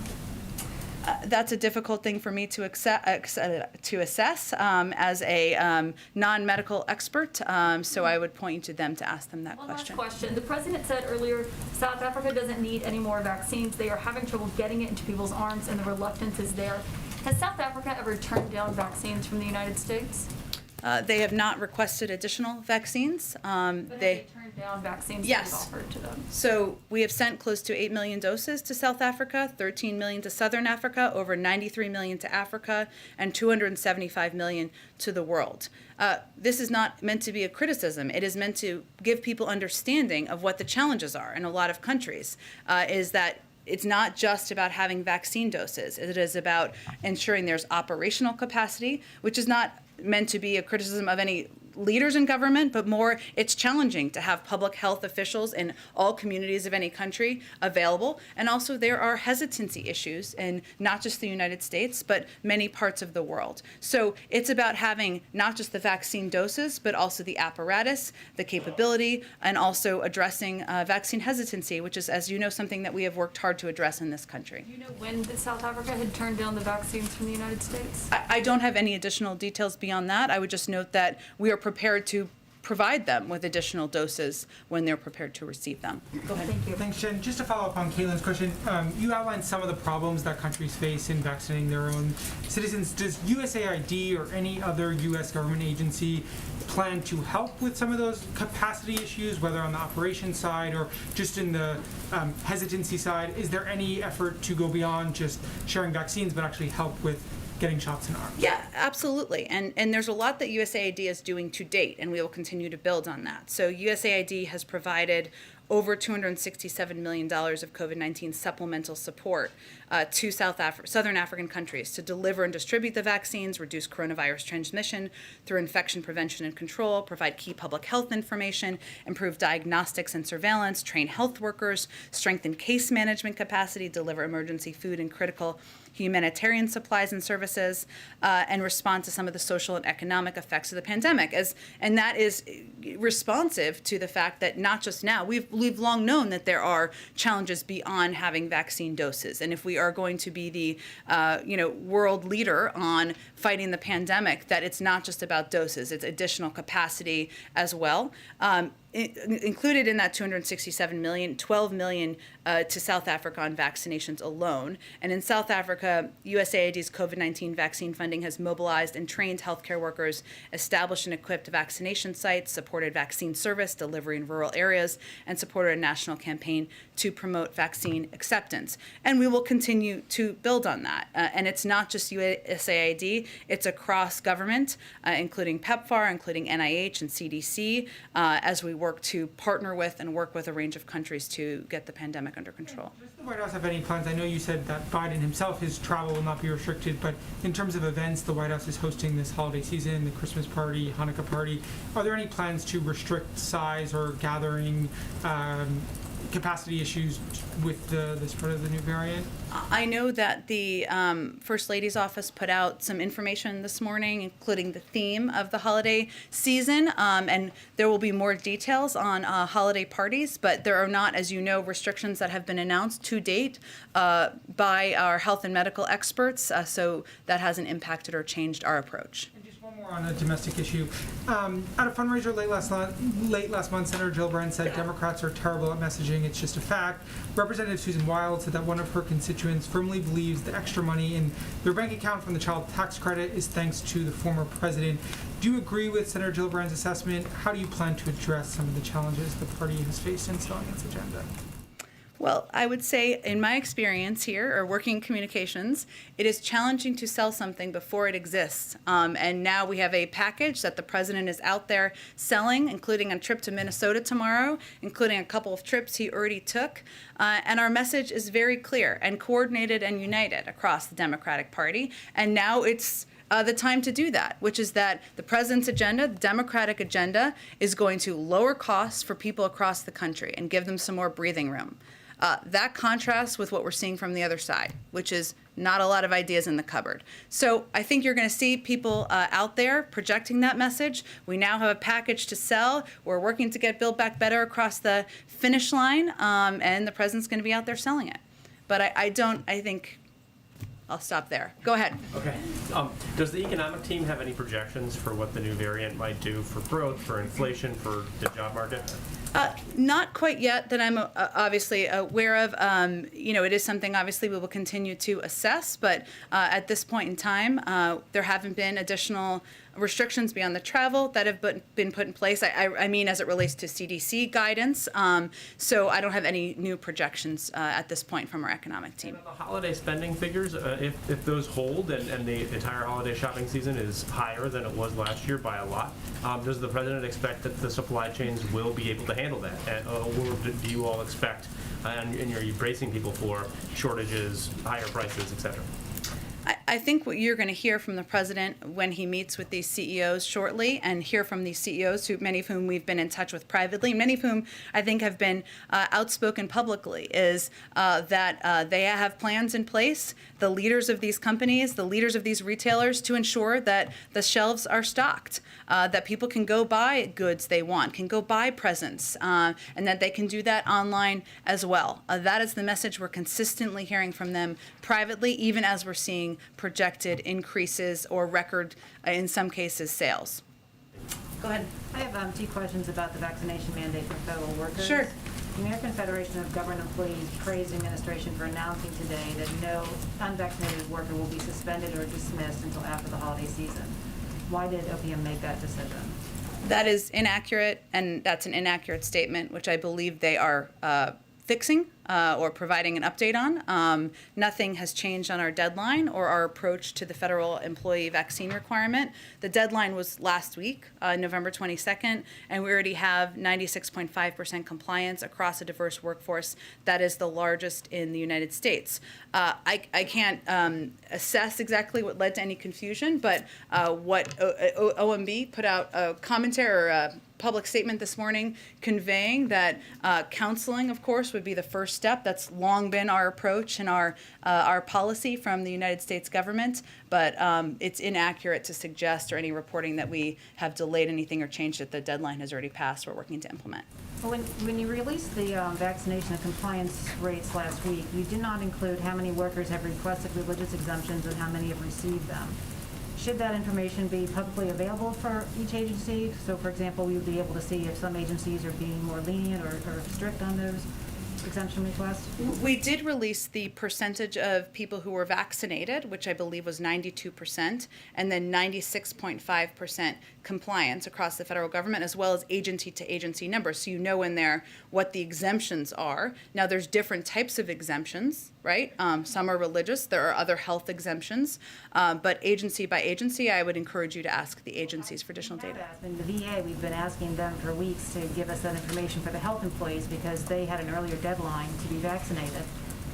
That's a difficult thing for me to assess as a non-medical expert, so I would point you to them to ask them that question. Last question. The president said earlier South Africa doesn't need any more vaccines. They are having trouble getting it into people's arms, and the reluctance is there. Has South Africa ever turned down vaccines from the United States? They have not requested additional vaccines. But have they turned down vaccines that Yes. was offered to them? So we have sent close to 8 million doses to South Africa, 13 million to Southern Africa, over 93 million to Africa, and 275 million to the world. This is not meant to be a criticism. It is meant to give people understanding of what the challenges are in a lot of countries, is that it's not just about having vaccine doses. It is about ensuring there's operational capacity, which is not meant to be a criticism of any leaders in government, but more it's challenging to have public health officials in all communities of any country available. And also there are hesitancy issues in not just the United States, but many parts of the world. So it's about having not just the vaccine doses, but also the apparatus, the capability, and also addressing vaccine hesitancy, which is, as you know, something that we have worked hard to address in this country. Do you know when South Africa had turned down the vaccines from the United States? I don't have any additional details beyond that. I would just note that we are prepared to provide them with additional doses when they're prepared to receive them. Go ahead. Thank you. Thanks, Jen. Just to follow up on Caitlin's question, you outlined some of the problems that countries face in vaccinating their own citizens. Does USAID or any other U.S. government agency plan to help with some of those capacity issues, whether on the operations side or just in the hesitancy side? Is there any effort to go beyond just sharing vaccines, but actually help with getting shots in arms. Yeah, absolutely. And there's a lot that USAID is doing to date, and we will continue to build on that. So USAID has provided over $267 million of COVID-19 supplemental support to Southern African countries to deliver and distribute the vaccines, reduce coronavirus transmission through infection prevention and control, provide key public health information, improve diagnostics and surveillance, train health workers, strengthen case management capacity, deliver emergency food and critical humanitarian supplies and services, and respond to some of the social and economic effects of the pandemic. And that is responsive to the fact that not just now, we've long known that there are challenges beyond having vaccine doses. And if we are going to be the world leader on fighting the pandemic, that it's not just about doses, it's additional capacity as well. Included in that 267 million, 12 million to South Africa on vaccinations alone. And in South Africa, USAID's COVID-19 vaccine funding has mobilized and trained healthcare workers, established and equipped vaccination sites, supported vaccine service delivery in rural areas, and supported a national campaign to promote vaccine acceptance. And we will continue to build on that. And it's not just USAID, it's across government, including PEPFAR, including NIH and CDC, as we work to partner with and work with a range of countries to get the pandemic under control. Does the White House have any plans? I know you said that Biden himself, his travel will not be restricted, but in terms of events, the White House is hosting this holiday season, the Christmas party, Hanukkah party. Are there any plans to restrict size or gathering capacity issues with the spread of the new variant? I know that the First Lady's office put out some information this morning, including the theme of the holiday season, and there will be more details on holiday parties, but there are not, as you know, restrictions that have been announced to date by our health and medical experts, so that hasn't impacted or changed our approach. One more on a domestic issue. At a fundraiser late last month, Senator Gillibrand said Democrats are terrible at messaging. It's just a fact. Representative Susan Wild said that one of her constituents firmly believes the extra money in their bank account from the child tax credit is thanks to the former president. Do you agree with Senator Gillibrand's assessment? How do you plan to address some of the challenges the party has faced since on its agenda? Well, I would say in my experience here, or working in communications, it is challenging to sell something before it exists. And now we have a package that the president is out there selling, including a trip to Minnesota tomorrow, including a couple of trips he already took. And our message is very clear and coordinated and united across the Democratic Party. And now it's the time to do that, which is that the president's agenda, the Democratic agenda, is going to lower costs for people across the country and give them some more breathing room. That contrasts with what we're seeing from the other side, which is not a lot of ideas in the cupboard. So I think you're going to see people out there projecting that message. We now have a package to sell. We're working to get Build Back Better across the finish line, and the president's going to be out there selling it. But I think I'll stop there. Go ahead. Okay. Does the economic team have any projections for what the new variant might do for growth, for inflation, for the job market? Not quite yet that I'm obviously aware of. It is something obviously we will continue to assess, but at this point in time, there haven't been additional restrictions beyond the travel that have been put in place. I mean, as it relates to CDC guidance. So I don't have any new projections at this point from our economic team. And the holiday spending figures, if those hold and the entire holiday shopping season is higher than it was last year by a lot, does the president expect that the supply chains will be able to handle that? Or do you all expect, and are you bracing people for shortages, higher prices, et cetera? I think what you're going to hear from the president when he meets with these CEOs shortly, and hear from these CEOs, many of whom we've been in touch with privately, many of whom I think have been outspoken publicly, is that they have plans in place, the leaders of these companies, the leaders of these retailers, to ensure that the shelves are stocked, that people can go buy goods they want, can go buy presents, and that they can do that online as well. That is the message we're consistently hearing from them privately, even as we're seeing projected increases or record, in some cases, sales. Go ahead. I have 2 questions about the vaccination mandate for federal workers. Sure. The American Federation of Government Employees praised the administration for announcing today that no unvaccinated worker will be suspended or dismissed until after the holiday season. Why did OPM make that decision? That is inaccurate, and that's an inaccurate statement, which I believe they are fixing or providing an update on. Nothing has changed on our deadline or our approach to the federal employee vaccine requirement. The deadline was last week, November 22nd, and we already have 96.5% compliance across a diverse workforce that is the largest in the United States. I can't assess exactly what led to any confusion, but what OMB put out a commentary or a public statement this morning conveying that counseling, of course, would be the first step. That's long been our approach and our policy from the United States government, but it's inaccurate to suggest or any reporting that we have delayed anything or changed it. The deadline has already passed. We're working to implement. Well, when you released the vaccination and compliance rates last week, you did not include how many workers have requested religious exemptions and how many have received them. Should that information be publicly available for each agency? So, for example, we would be able to see if some agencies are being more lenient or strict on those exemption requests? We did release the percentage of people who were vaccinated, which I believe was 92%, and then 96.5% compliance across the federal government, as well as agency-to-agency numbers. So you know in there what the exemptions are. Now, there's different types of exemptions, right? Some are religious. There are other health exemptions. But agency by agency, I would encourage you to ask the agencies for additional data. In the VA, we've been asking them for weeks to give us that information for the health employees because they had an earlier deadline to be vaccinated,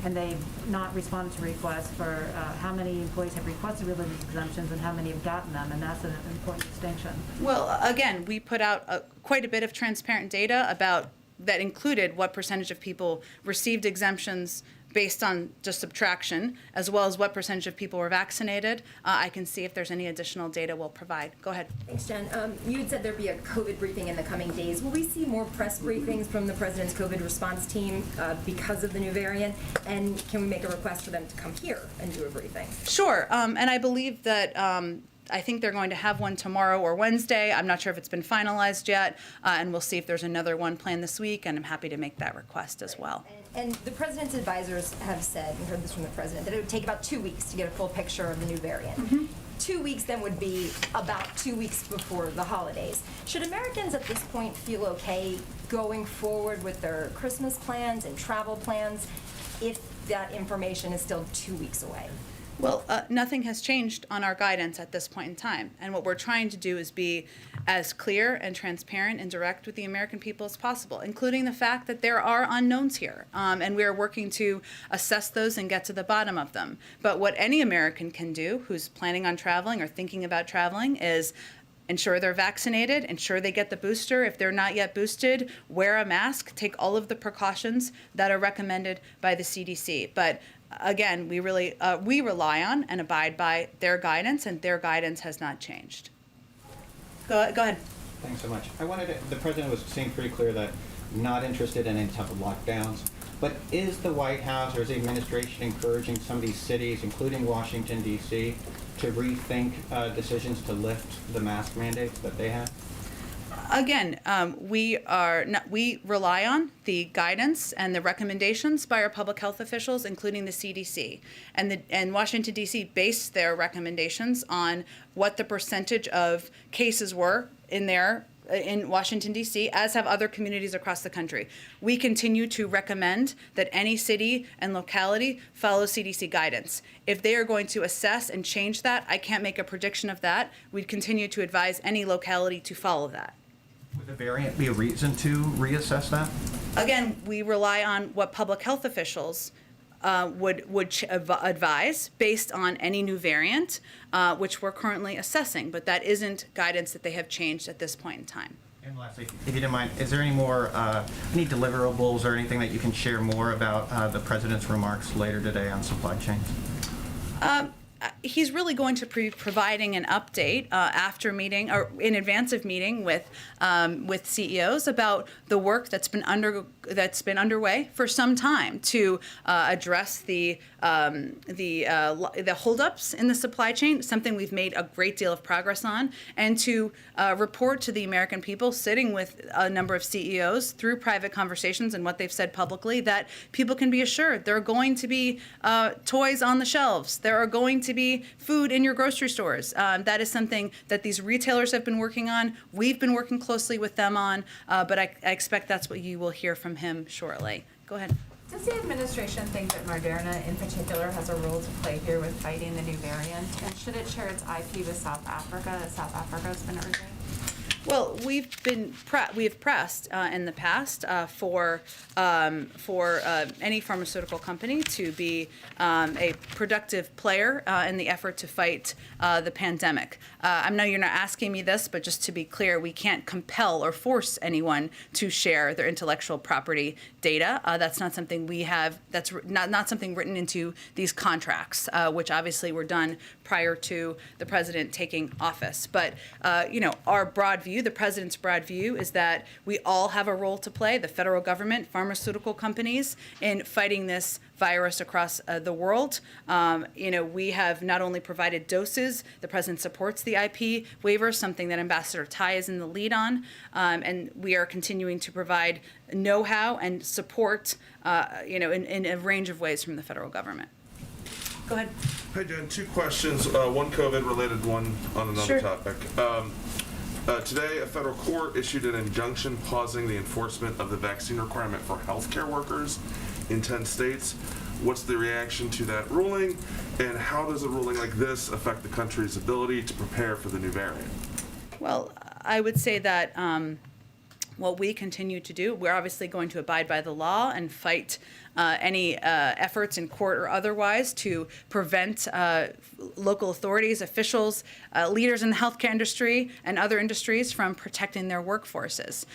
and they've not responded to requests for how many employees have requested religious exemptions and how many have gotten them, and that's an important distinction. Well, again, we put out quite a bit of transparent data about that included what percentage of people received exemptions based on just subtraction, as well as what percentage of people were vaccinated. I can see if there's any additional data we'll provide. Go ahead. Thanks, Jen. You had said there'd be a COVID briefing in the coming days. Will we see more press briefings from the President's COVID response team because of the new variant? And can we make a request for them to come here and do a briefing? Sure, and I believe that I think they're going to have one tomorrow or Wednesday. I'm not sure if it's been finalized yet, and we'll see if there's another one planned this week, and I'm happy to make that request as well. And the President's advisors have said, we heard this from the President, that it would take about 2 weeks to get a full picture of the new variant. Mm-hmm. 2 weeks then would be about 2 weeks before the holidays. Should Americans at this point feel okay going forward with their Christmas plans and travel plans if that information is still 2 weeks away? Well, nothing has changed on our guidance at this point in time. And what we're trying to do is be as clear and transparent and direct with the American people as possible, including the fact that there are unknowns here. And we are working to assess those and get to the bottom of them. But what any American can do who's planning on traveling or thinking about traveling is ensure they're vaccinated, ensure they get the booster. If they're not yet boosted, wear a mask, take all of the precautions that are recommended by the CDC. But again, we rely on and abide by their guidance, and their guidance has not changed. Go ahead. Thanks so much. The President was saying pretty clear that not interested in any type of lockdowns, but is the White House or is the administration encouraging some of these cities, including Washington, D.C., to rethink decisions to lift the mask mandates that they have? Again, we rely on the guidance and the recommendations by our public health officials, including the CDC. And Washington, D.C. based their recommendations on what the percentage of cases were in Washington, D.C., as have other communities across the country. We continue to recommend that any city and locality follow CDC guidance. If they are going to assess and change that, I can't make a prediction of that. We'd continue to advise any locality to follow that. Would the variant be a reason to reassess that? Again, we rely on what public health officials would advise based on any new variant, which we're currently assessing, but that isn't guidance that they have changed at this point in time. And lastly, if you didn't mind, is there any more, any deliverables or anything that you can share more about the President's remarks later today on supply chains? He's really going to be providing an update after meeting or in advance of meeting with CEOs about the work that's been underway for some time to address the holdups in the supply chain, something we've made a great deal of progress on, and to report to the American people, sitting with a number of CEOs through private conversations and what they've said publicly, that people can be assured there are going to be toys on the shelves. There are going to be food in your grocery stores. That is something that these retailers have been working on. We've been working closely with them on, but I expect that's what you will hear from him shortly. Go ahead. Does the administration think that Moderna in particular has a role to play here with fighting the new variant? And should it share its IP with South Africa, as South Africa has been urging? Well, we have pressed in the past for any pharmaceutical company to be a productive player in the effort to fight the pandemic. I know you're not asking me this, but just to be clear, we can't compel or force anyone to share their intellectual property data. That's not something we have. That's not something written into these contracts, which obviously were done prior to the president taking office. But our broad view, the president's broad view, is that we all have a role to play, the federal government, pharmaceutical companies, in fighting this virus across the world. We have not only provided doses, the president supports the IP waiver, something that Ambassador Tai is in the lead on, and we are continuing to provide know-how and support, in a range of ways from the federal government. Go ahead. Hi, Jen. Two questions, one COVID-related, one on another topic. Today, a federal court issued an injunction pausing the enforcement of the vaccine requirement for healthcare workers in 10 states. What's the reaction to that ruling, and how does a ruling like this affect the country's ability to prepare for the new variant? Well, I would say that what we continue to do, we're obviously going to abide by the law and fight any efforts in court or otherwise to prevent local authorities, officials, leaders in the healthcare industry and other industries from protecting their workforces.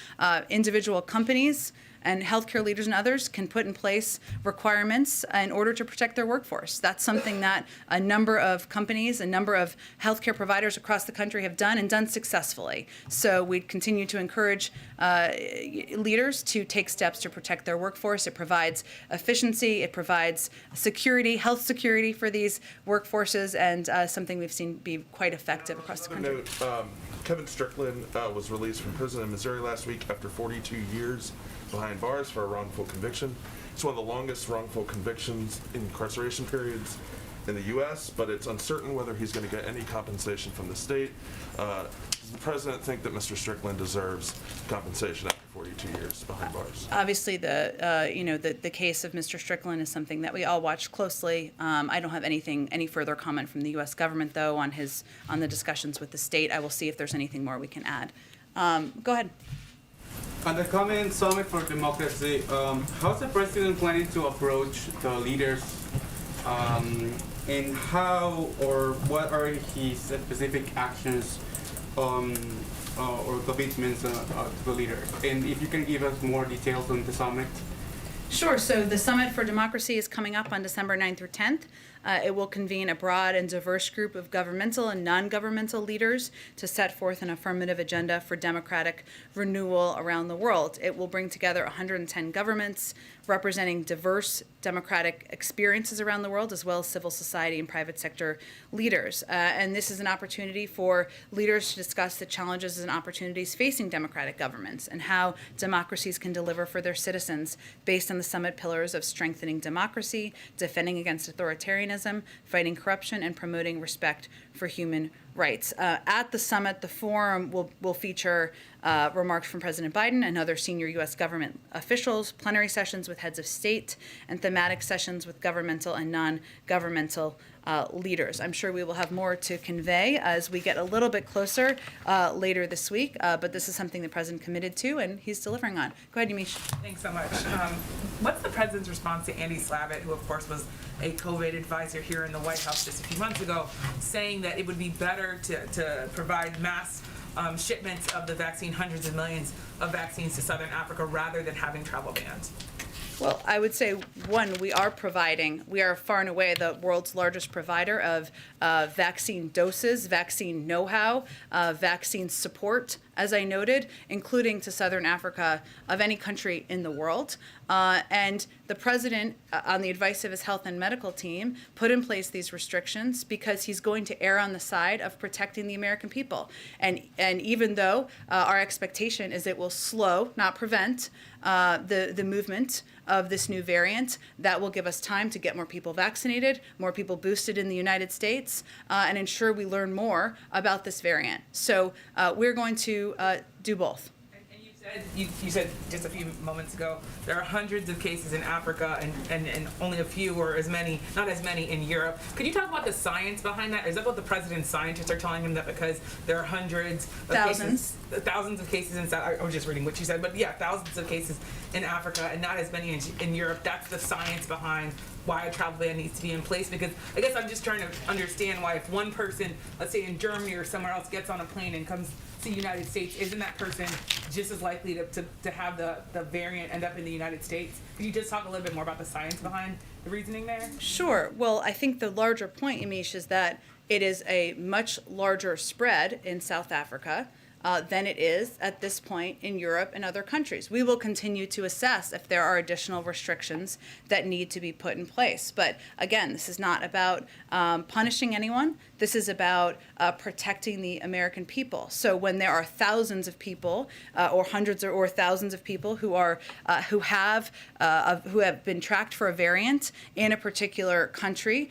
Individual companies and healthcare leaders and others can put in place requirements in order to protect their workforce. That's something that a number of companies, a number of healthcare providers across the country have done and done successfully. So we continue to encourage leaders to take steps to protect their workforce. It provides efficiency, it provides security, health security for these workforces, and something we've seen be quite effective across the country. Kevin Strickland was released from prison in Missouri last week after 42 years behind bars for a wrongful conviction. It's one of the longest wrongful convictions incarceration periods in the U.S., but it's uncertain whether he's going to get any compensation from the state. Does the president think that Mr. Strickland deserves compensation after 42 years behind bars? Obviously, the case of Mr. Strickland is something that we all watch closely. I don't have any further comment from the U.S. government, though, on the discussions with the state. I will see if there's anything more we can add. Go ahead. At the coming Summit for Democracy, how's the president planning to approach the leaders, and how or what are his specific actions or commitments to the leaders? And if you can give us more details on the summit. Sure. So the Summit for Democracy is coming up on December 9th through 10th. It will convene a broad and diverse group of governmental and non-governmental leaders to set forth an affirmative agenda for democratic renewal around the world. It will bring together 110 governments representing diverse democratic experiences around the world, as well as civil society and private sector leaders. And this is an opportunity for leaders to discuss the challenges and opportunities facing democratic governments and how democracies can deliver for their citizens based on the summit pillars of strengthening democracy, defending against authoritarianism, fighting corruption, and promoting respect for human rights. At the summit, the forum will feature remarks from President Biden and other senior U.S. government officials, plenary sessions with heads of state, and thematic sessions with governmental and non-governmental leaders. I'm sure we will have more to convey as we get a little bit closer later this week, but this is something the president committed to, and he's delivering on. Go ahead, Yamiche. Thanks so much. What's the president's response to Andy Slavitt, who of course was a COVID advisor here in the White House just a few months ago, saying that it would be better to provide mass shipments of the vaccine, hundreds of millions of vaccines to Southern Africa rather than having travel bans? Well, I would say, one, we are far and away the world's largest provider of vaccine doses, vaccine know-how, vaccine support, as I noted, including to Southern Africa, of any country in the world. And the president, on the advice of his health and medical team, put in place these restrictions because he's going to err on the side of protecting the American people. And even though our expectation is it will slow, not prevent, the movement of this new variant, that will give us time to get more people vaccinated, more people boosted in the United States, and ensure we learn more about this variant. So we're going to do both. And you've said You said just a few moments ago, there are hundreds of cases in Africa and only a few or as many, not as many in Europe. Could you talk about the science behind that? Is that what the president's scientists are telling him, that because there are hundreds of thousands of cases in I was just reading what you said, but yeah, thousands of cases in Africa and not as many in Europe. That's the science behind why a travel ban needs to be in place, because I guess I'm just trying to understand why if one person, let's say in Germany or somewhere else, gets on a plane and comes to the United States, isn't that person just as likely to have the variant end up in the United States? Could you just talk a little bit more about the science behind the reasoning there? Sure. Well, I think the larger point, Yamiche, is that it is a much larger spread in South Africa than it is at this point in Europe and other countries. We will continue to assess if there are additional restrictions that need to be put in place. But again, this is not about punishing anyone. This is about protecting the American people. So when there are thousands of people, or hundreds or thousands of people who have been tracked for a variant in a particular country,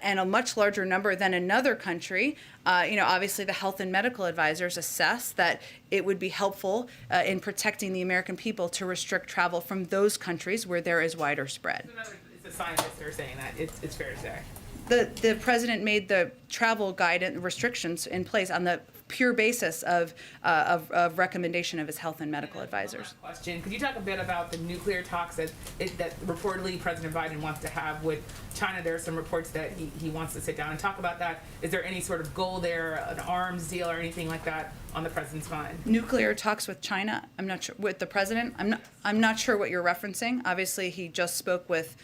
and a much larger number than another country, obviously the health and medical advisors assess that it would be helpful in protecting the American people to restrict travel from those countries where there is wider spread. It's the scientists that are saying that. It's fair to say. The president made the travel guidance restrictions in place on the pure basis of recommendation of his health and medical advisors. Question: could you talk a bit about the nuclear talks that reportedly President Biden wants to have with China? There are some reports that he wants to sit down and talk about that. Is there any sort of goal there, an arms deal or anything like that on the president's mind? Nuclear talks with China? I'm not sure. With the president? I'm not sure what you're referencing. Obviously, he just spoke with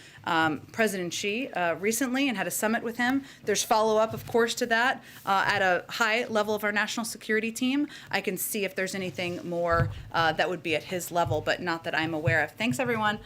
President Xi recently and had a summit with him. There's follow-up, of course, to that at a high level of our national security team. I can see if there's anything more that would be at his level, but not that I'm aware of. Thanks, everyone.